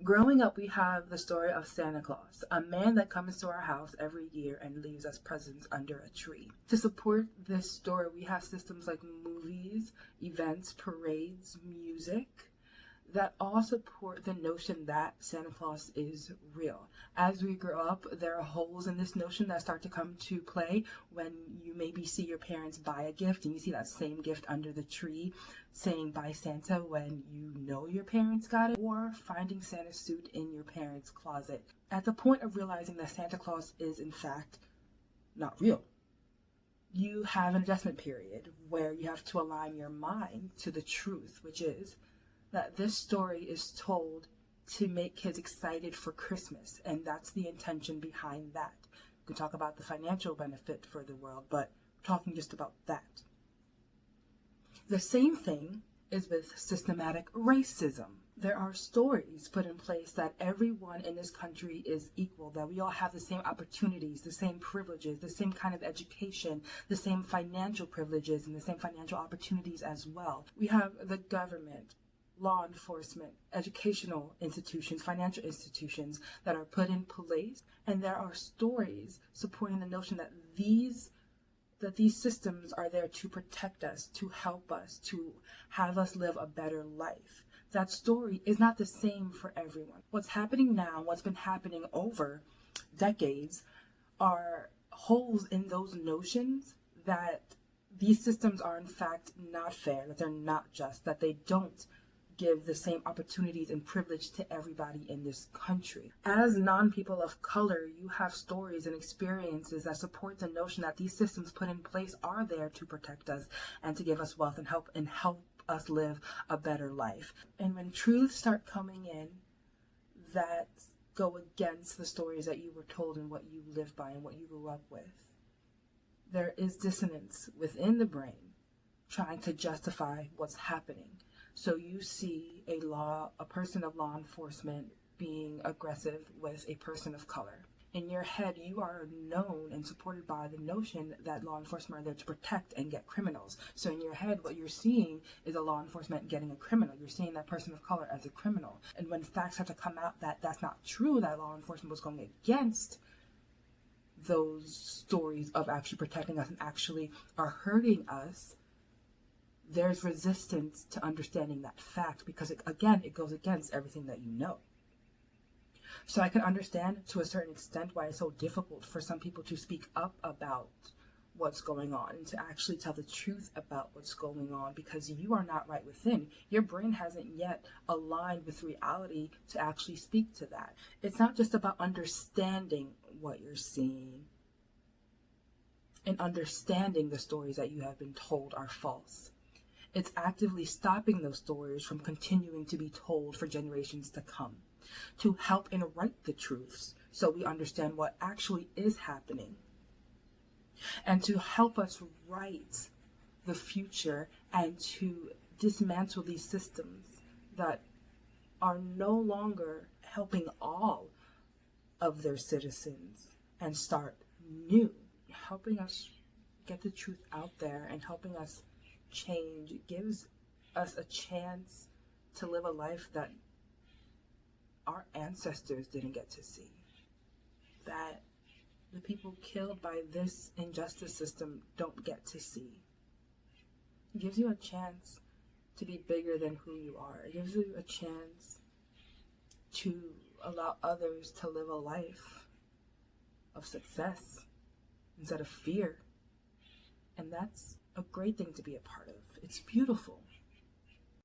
Growing up, we have the story of Santa Claus, a man that comes to our house every year and leaves us presents under a tree. To support this story, we have systems like movies, events, parades, music, that all support the notion that Santa Claus is real. As we grow up, there are holes in this notion that start to come to play when you maybe see your parents buy a gift and you see that same gift under the tree saying "Bye Santa" when you know your parents got it, or finding Santa's suit in your parents' closet at the point of realizing that Santa Claus is in fact not real. You have an adjustment period where you have to align your mind to the truth, which is that this story is told to make kids excited for Christmas, and that's the intention behind that. We can talk about the financial benefit for the world, but talking just about that. The same thing is with systematic racism. There are stories put in place that everyone in this country is equal, that we all have the same opportunities, the same privileges, the same kind of education, the same financial privileges, and the same financial opportunities as well. We have the government, law enforcement, educational institutions, financial institutions that are put in place, and there are stories supporting the notion that these systems are there to protect us, to help us, to have us live a better life. That story is not the same for everyone. What's happening now, what's been happening over decades, are holes in those notions that these systems are in fact not fair, that they're not just, that they don't give the same opportunities and privilege to everybody in this country. As non-people of color, you have stories and experiences that support the notion that these systems put in place are there to protect us and to give us wealth and help us live a better life. And when truths start coming in that go against the stories that you were told and what you live by and what you grew up with, there is dissonance within the brain trying to justify what's happening. So you see a person of law enforcement being aggressive with a person of color. In your head, you are known and supported by the notion that law enforcement are there to protect and get criminals. So in your head, what you're seeing is a law enforcement getting a criminal. You're seeing that person of color as a criminal. And when facts have to come out that that's not true, that law enforcement was going against those stories of actually protecting us and actually are hurting us, there's resistance to understanding that fact because, it goes against everything that you know. So I can understand to a certain extent why it's so difficult for some people to speak up about what's going on and to actually tell the truth about what's going on because you are not right within. Your brain hasn't yet aligned with reality to actually speak to that. It's not just about understanding what you're seeing and understanding the stories that you have been told are false. It's actively stopping those stories from continuing to be told for generations to come, to help and right the truths so we understand what actually is happening, and to help us write the future and to dismantle these systems that are no longer helping all of their citizens and start new, helping us get the truth out there and helping us change. It gives us a chance to live a life that our ancestors didn't get to see, that the people killed by this injustice system don't get to see. It gives you a chance to be bigger than who you are. It gives you a chance to allow others to live a life of success instead of fear. And that's a great thing to be a part of. It's beautiful.